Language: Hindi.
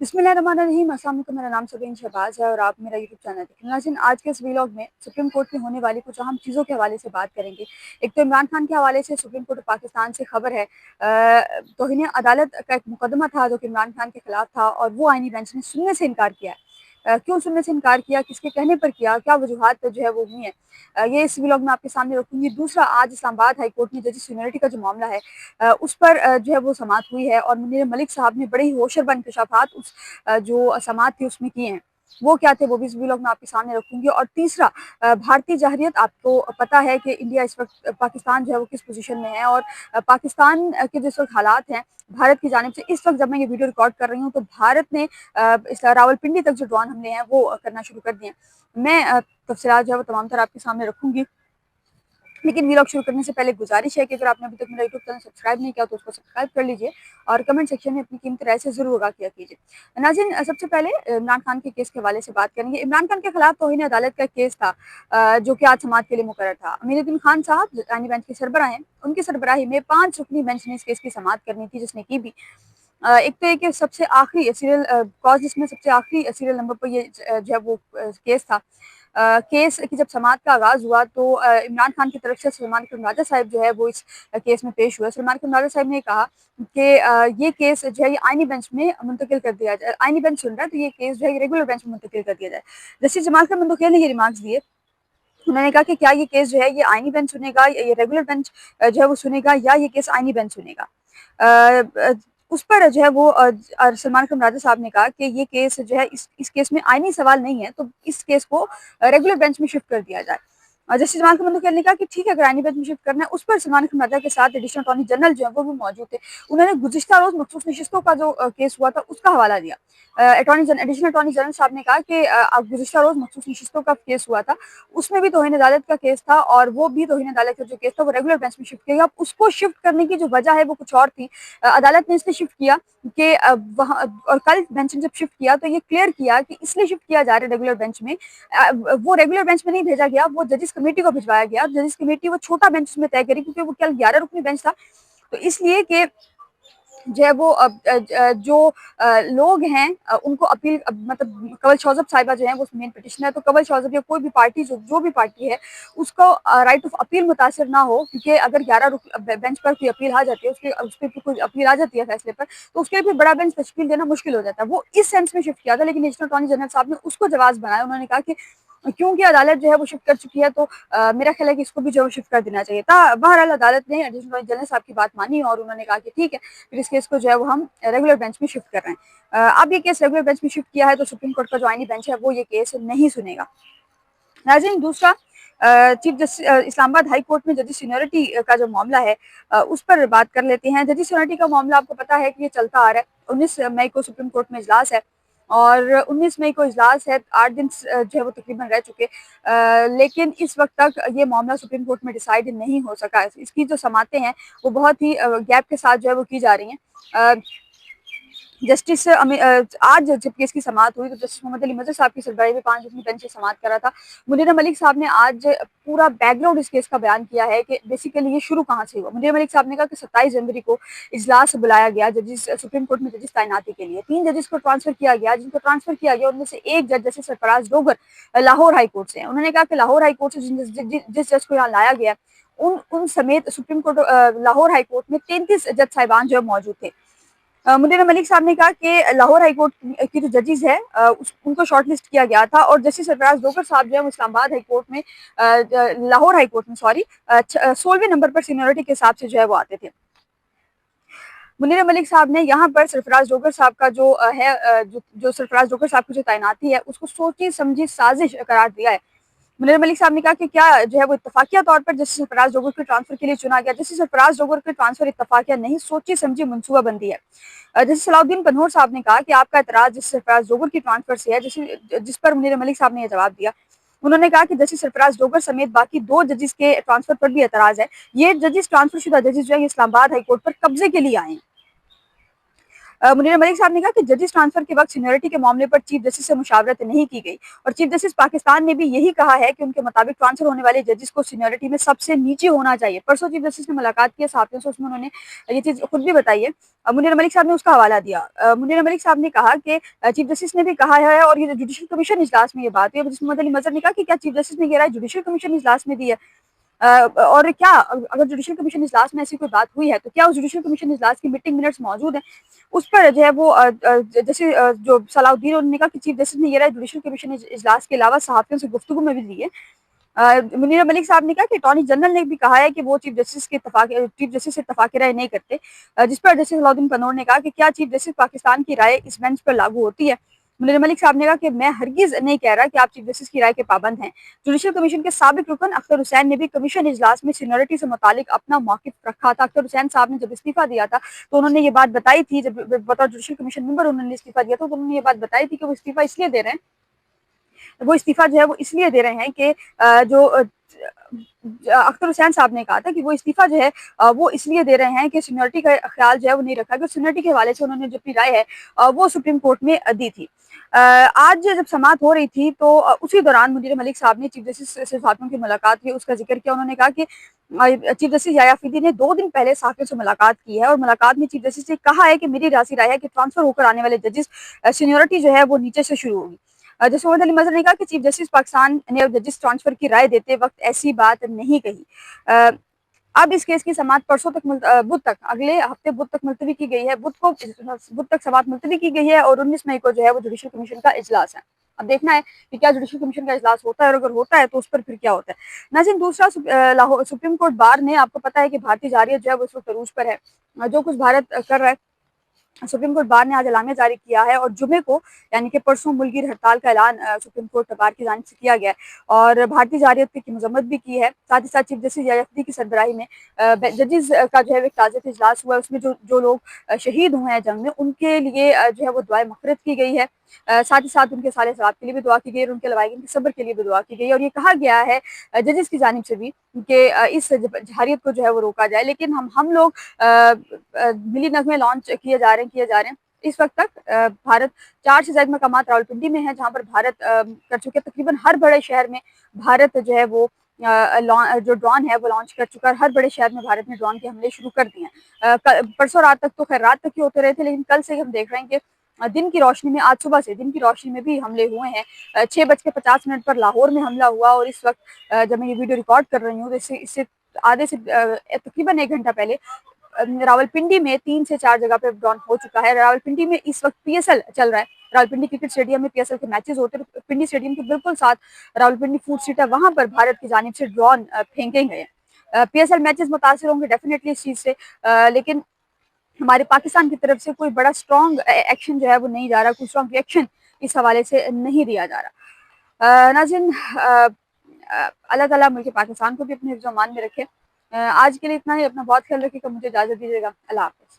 बिस्मिल्लाहिर्रहमानिर्रहीम। अस्सलाम वालेकुम। मेरा नाम सबीन शहबाज है और आप मेरा यूट्यूब चैनल देखें। नाज़रीन, आज के इस व्लॉग में सुप्रीम कोर्ट में होने वाली कुछ अहम चीज़ों के हवाले से बात करेंगे। एक तो इमरान खान के हवाले से सुप्रीम कोर्ट पाकिस्तान से खबर है, तौहीन अदालत का एक मुकदमा था जो कि इमरान खान के खिलाफ था और वो आईनी बेंच ने सुनने से इनकार किया है। क्यों सुनने से इनकार किया, किसके कहने पर किया, क्या वजूहात जो है वो हुई है, ये इस व्लॉग में आपके सामने रखूंगी। दूसरा, आज इस्लामाबाद हाई कोर्ट में जजिस सीनियरिटी का जो मामला है, उस पर जो है वो समाअत हुई है और मुनीर मलिक साहब ने बड़े ही होशरबा इंकशाफात उस जो समाअत थी उसमें किए हैं। वो क्या थे वो भी इस व्लॉग में आपके सामने रखूंगी। और तीसरा, भारतीय जाहरियत, आपको पता है कि इंडिया इस वक्त, पाकिस्तान जो है वो किस पोजीशन में है और पाकिस्तान के जिस वक्त हालात हैं भारत की जानिब से, इस वक्त जब मैं ये वीडियो रिकॉर्ड कर रही हूँ तो भारत ने इस रावलपिंडी तक जो ड्रोन हमले हैं वो करना शुरू कर दिए हैं। मैं तफसीलात जो है वो तमाम तरह आपके सामने रखूंगी। लेकिन व्लॉग शुरू करने से पहले गुजारिश है कि अगर आपने अभी तक मेरा यूट्यूब चैनल सब्सक्राइब नहीं किया तो उसको सब्सक्राइब कर लीजिए और कमेंट सेक्शन में अपनी कीमती राय से जरूर आगाह किया कीजिए। नाज़रीन, सबसे पहले इमरान खान के केस के हवाले से बात करेंगे। इमरान खान के खिलाफ तौहीन अदालत का केस था, जो कि आज समाअत के लिए मुकर्रर था। अमीरुद्दीन खान साहब आईनी बेंच के सरबराह हैं, उनकी सरबराही में 5 रुकनी बेंच ने इस केस की समाअत करनी थी, जिसने की भी। एक तो ये कि सबसे आखिरी सीरियल कॉज लिस्ट में सबसे आखिरी सीरियल नंबर पर ये जो है वो केस था। केस की जब समाअत का आगाज़ हुआ तो इमरान खान की तरफ से सलमान खुरम साहब जो है वो इस केस में पेश हुए। सलमान खुरम साहब ने कहा कि ये केस जो है ये आईनी बेंच में मुंतकिल कर दिया जाए। आईनी बेंच सुन रहा है तो ये केस जो है रेगुलर बेंच में मुंतकिल कर दिया जाए। जस्टिस जमाल खान मंदोखेल ने ये रिमार्क्स दिए। उन्होंने कहा कि क्या ये केस जो है ये आईनी बेंच सुनेगा, ये रेगुलर बेंच जो है वो सुनेगा, या ये केस आईनी बेंच सुनेगा। अ, उस पर जो है वो सलमान खुरम साहब ने कहा कि ये केस जो है इस केस में आईनी सवाल नहीं है, तो इस केस को रेगुलर बेंच में शिफ्ट कर दिया जाए। जस्टिस जमाल खान मंदोखेल ने कहा कि ठीक है, अगर आईनी बेंच में शिफ्ट करना है। उस पर सलमान खुरम के साथ एडिशनल अटॉर्नी जनरल जो है वो भी मौजूद थे। उन्होंने गुज़िश्ता रोज मखसूस नशिस्तों का जो केस हुआ था उसका हवाला दिया। एडिशनल अटॉर्नी जनरल साहब ने कहा कि गुज़िश्ता रोज मखसूस नशिस्तों का केस हुआ था, उसमें भी तौहीन अदालत का केस था और वो भी तौहीन अदालत का जो केस था वो रेगुलर बेंच में शिफ्ट किया गया। अब उसको शिफ्ट करने की जो वजह है वो कुछ और थी। अदालत ने इसलिए शिफ्ट किया कि वहाँ, और कल बेंच ने जब शिफ्ट किया तो ये क्लियर किया कि इसलिए शिफ्ट किया जा रहा है रेगुलर बेंच में। वो रेगुलर बेंच में नहीं भेजा गया, वो जजिस कमेटी को भिजवाया गया। जजिस कमेटी वो छोटा बेंच उसमें तय करी, क्योंकि वो कल 11 रुकनी बेंच था। तो इसलिए कि जो है वो जो लोग हैं उनको अपील, मतलब कवल शौजब साहिबा जो है वो मेन पिटिशनर है, तो कवल शौजब या कोई भी पार्टी जो भी पार्टी है उसको राइट ऑफ अपील मुतासिर ना हो, क्योंकि अगर 11 बेंच पर कोई अपील आ जाती है, उस पर कोई अपील आ जाती है फैसले पर, तो उसके लिए फिर बड़ा बेंच तश्कील देना मुश्किल हो जाता है। वो इस सेंस में शिफ्ट किया था, लेकिन नेशनल अटॉर्नी जनरल साहब ने उसको जवाब बनाया। उन्होंने कहा कि क्योंकि अदालत जो है वो शिफ्ट कर चुकी है, तो मेरा ख्याल है कि इसको भी जो है शिफ्ट कर देना चाहिए था। बहरहाल अदालत ने एडिशनल अटॉर्नी जनरल साहब की बात मानी और उन्होंने कहा कि ठीक है, फिर इस केस को जो है वो हम रेगुलर बेंच में शिफ्ट कर रहे हैं। अब ये केस रेगुलर बेंच में शिफ्ट किया है तो सुप्रीम कोर्ट का जो आईनी बेंच है वो ये केस नहीं सुनेगा। नाज़रीन, दूसरा, chief justice Islamabad high court में जजिस सीनियरिटी का जो मामला है उस पर बात कर लेते हैं। जजिस सीनियरिटी का मामला आपको पता है कि ये चलता आ रहा है। 19 मई को सुप्रीम कोर्ट में इजलास है और 19 मई को इजलास है, 8 दिन जो है वो तकरीबन रह चुके, लेकिन इस वक्त तक ये मामला सुप्रीम कोर्ट में डिसाइड नहीं हो सका। इसकी जो समातें हैं वो बहुत ही गैप के साथ जो है वो की जा रही हैं। जस्टिस आज जब केस की समाअत हुई तो जस्टिस मोहम्मद अली मजहर साहब की सरबराही में 5 रुकनी बेंच से समाअत करा था। मुनीर मलिक साहब ने आज पूरा बैकग्राउंड इस केस का बयान किया है कि बेसिकली ये शुरू कहाँ से हुआ। मुनीर मलिक साहब ने कहा कि 27 जनवरी को इजलास बुलाया गया जजिस सुप्रीम कोर्ट में जजिस तैनाती के लिए। 3 जजिस को ट्रांसफर किया गया, जिनको ट्रांसफर किया गया उनमें से एक जज justice Sarfaraz Dogar Lahore high court से हैं। उन्होंने कहा कि लाहौर हाई कोर्ट से जिस जज को यहाँ लाया गया उन समेत supreme court Lahore high court में 33 जज साहिबान जो मौजूद थे। मुनीर मलिक साहब ने कहा कि लाहौर हाई कोर्ट की जो जजेस है उनको शॉर्टलिस्ट किया गया था और जस्टिस सरफराज डोगर साहब जो है इस्लामाबाद हाई कोर्ट में, लाहौर हाई कोर्ट में सॉरी, 16वें नंबर पर सीनियरिटी के हिसाब से जो है वो आते थे। मुनीर मलिक साहब ने यहाँ पर सरफराज डोगर साहब का जो जो सरफराज डोगर साहब की जो तैनाती है उसको सोची समझी साजिश करार दिया है। मुनीर मलिक साहब ने कहा कि क्या जो है वो इत्तफाकिया तौर पर जस्टिस सरफराज डोगर के ट्रांसफर के लिए चुना गया। जस्टिस सरफराज डोगर के ट्रांसफर इत्तफाकिया नहीं, सोची समझी मनसूबाबंदी है। जस्टिस सलाउद्दीन पन्होर साहब ने कहा कि आपका एतराज जस्टिस सरफराज डोगर की ट्रांसफर से है, जिस पर मुनीर मलिक साहब ने यह जवाब दिया। उन्होंने कहा कि जस्टिस सरफराज डोगर समेत बाकी 2 जजिस के ट्रांसफर पर भी एतराज है। ये जजिस ट्रांसफर शुदा जजिस जो है इस्लामाबाद हाई कोर्ट पर कब्जे के लिए आए हैं। मुनीर मलिक साहब ने कहा कि जजेस ट्रांसफर के वक्त सीनियरिटी के मामले पर चीफ जस्टिस से मुशावरत नहीं की गई और चीफ जस्टिस पाकिस्तान ने भी यही कहा है कि उनके मुताबिक ट्रांसफर होने वाले जजेस को सीनियरिटी में सबसे नीचे होना चाहिए। परसों चीफ जस्टिस ने मुलाकात की सहाफियों से, उसमें उन्होंने ये चीज खुद भी बताई है। मुनीर मलिक साहब ने उसका हवाला दिया। मुनीर मलिक साहब ने कहा कि चीफ जस्टिस ने भी कहा है और ये जुडिशल कमीशन इजलास में ये बात हुई, जिसमें मोहम्मद अली मजहर ने कहा कि क्या चीफ जस्टिस ने ये राय जुडिशल कमीशन इजलास में दी है। और क्या अगर जुडिशल कमीशन इजलास में ऐसी कोई बात हुई है तो क्या उस जुडिशल कमीशन इजलास की मीटिंग मिनट्स मौजूद हैं। उस पर जो है वो जैसे जो सलाउद्दीन उन्होंने कहा कि चीफ जस्टिस ने ये राय जुडिशल कमीशन इजलास के अलावा सहाफियों से गुफ्तगू में भी दी है। मुनीर मलिक साहब ने कहा कि अटॉर्नी जनरल ने भी कहा है कि वो चीफ जस्टिस से इत्तफाक राय नहीं करते। जिस पर जस्टिस सलाउद्दीन पनोर ने कहा कि क्या चीफ जस्टिस पाकिस्तान की राय इस बेंच पर लागू होती है। मुनीर मलिक साहब ने कहा कि मैं हरगिज नहीं कह रहा कि आप चीफ जस्टिस की राय के पाबंद हैं। जुडिशल कमीशन के साबिक रुकन अख्तर हुसैन ने भी कमीशन इजलास में सीनियरिटी से मुतालिक अपना मौकिफ रखा था। अख्तर हुसैन साहब ने जब इस्तीफा दिया था तो उन्होंने ये बात बताई थी, जब बतौर जुडिशल कमीशन मेंबर उन्होंने इस्तीफा दिया था तो उन्होंने ये बात बताई थी कि वो इस्तीफा इसलिए दे रहे हैं, वो इस्तीफा जो है वो इसलिए दे रहे हैं कि जो अख्तर हुसैन साहब ने कहा था कि वो इस्तीफा जो है वो इसलिए दे रहे हैं कि सीनियरिटी का ख्याल जो है वो नहीं रखा गया। सीनियरिटी के हवाले से उन्होंने जो अपनी राय है वो सुप्रीम कोर्ट में दी थी। आज जब समाअत हो रही थी तो उसी दौरान मुनीर मलिक साहब ने चीफ जस्टिस से सहाफियों की मुलाकात की, उसका जिक्र किया। उन्होंने कहा कि चीफ जस्टिस याया फीदी ने 2 दिन पहले सहाफियों से मुलाकात की है और मुलाकात में चीफ जस्टिस ने कहा है कि मेरी रासी राय है कि ट्रांसफर होकर आने वाले जजेस सीनियरिटी जो है वो नीचे से शुरू होगी। जैसे मोहम्मद अली मजहर ने कहा कि चीफ जस्टिस पाकिस्तान ने जजिस ट्रांसफर की राय देते वक्त ऐसी बात नहीं कही। अ, अब इस केस की समाअत परसों तक बुध तक, अगले हफ्ते बुध तक मुलतवी की गई है। बुध तक समाअत मुलतवी की गई है और 19 मई को जो है वो जुडिशल कमीशन का इजलास है। अब देखना है कि क्या जुडिशल कमीशन का इजलास होता है और अगर होता है तो उस पर फिर क्या होता है। नाज़रीन, दूसरा लाहौर सुप्रीम कोर्ट बार ने, आपको पता है कि भारतीय जारियत जो है वो इस वक्त अरूज पर है। जो कुछ भारत कर रहा है, सुप्रीम कोर्ट बार ने आज एलामिया जारी किया है और जुमे को यानी कि परसों मुलगिर हड़ताल का ऐलान सुप्रीम कोर्ट बार की जानिब से किया गया है और भारतीय जारियत की मजम्मत भी की है। साथ ही साथ चीफ जस्टिस यायाफदी की सरबराही में जजेस का जो है एक ताज़ा इजलास हुआ है। उसमें जो जो लोग शहीद हुए हैं जंग में उनके लिए जो है वो दुआएं मग़फ़िरत की गई है। साथ ही साथ उनके साले सलाब के लिए भी दुआ की गई और उनके लवाहिकीन के सब्र के लिए भी दुआ की गई और ये कहा गया है जजेस की जानिब से भी कि इस जहारियत को जो है वो रोका जाए। लेकिन हम लोग मिली नगमे लॉन्च किए जा रहे हैं। इस वक्त तक भारत 4 से ज़ायद मकामात रावलपिंडी में है जहाँ पर भारत कर चुके हैं। तकरीबन हर बड़े शहर में भारत जो है वो जो ड्रोन है वो लॉन्च कर चुका है। हर बड़े शहर में भारत ने ड्रोन के हमले शुरू कर दिए हैं। परसों रात तक तो खैर रात तक ही होते रहे थे, लेकिन कल से ही हम देख रहे हैं कि दिन की रोशनी में, आज सुबह से दिन की रोशनी में भी हमले हुए हैं। 6:50 पर लाहौर में हमला हुआ और इस वक्त जब मैं ये वीडियो रिकॉर्ड कर रही हूँ तो इससे इससे आधे से तकरीबन 1 घंटा पहले रावलपिंडी में 3 से 4 जगह पे ड्रोन हो चुका है। रावलपिंडी में इस वक्त पीएसएल चल रहा है। रावलपिंडी क्रिकेट स्टेडियम में पीएसएल के मैचेस होते हैं। पिंडी स्टेडियम के बिल्कुल साथ रावलपिंडी फूड स्ट्रीट है, वहां पर भारत की जानिब से ड्रोन फेंके गए हैं। पीएसएल मैचेस मुतासिर होंगे डेफिनेटली इस चीज से, लेकिन हमारे पाकिस्तान की तरफ से कोई बड़ा स्ट्रॉन्ग एक्शन जो है वो नहीं जा रहा, कोई स्ट्रॉन्ग रिएक्शन इस हवाले से नहीं दिया जा रहा। नाज़रीन, अल्लाह ताला मुल्क पाकिस्तान को भी अपने हिफ्ज़-ओ-अमान में रखे। आज के लिए इतना ही। अपना बहुत ख्याल रखिएगा। मुझे इजाज़त दीजिएगा। अल्लाह हाफ़िज़।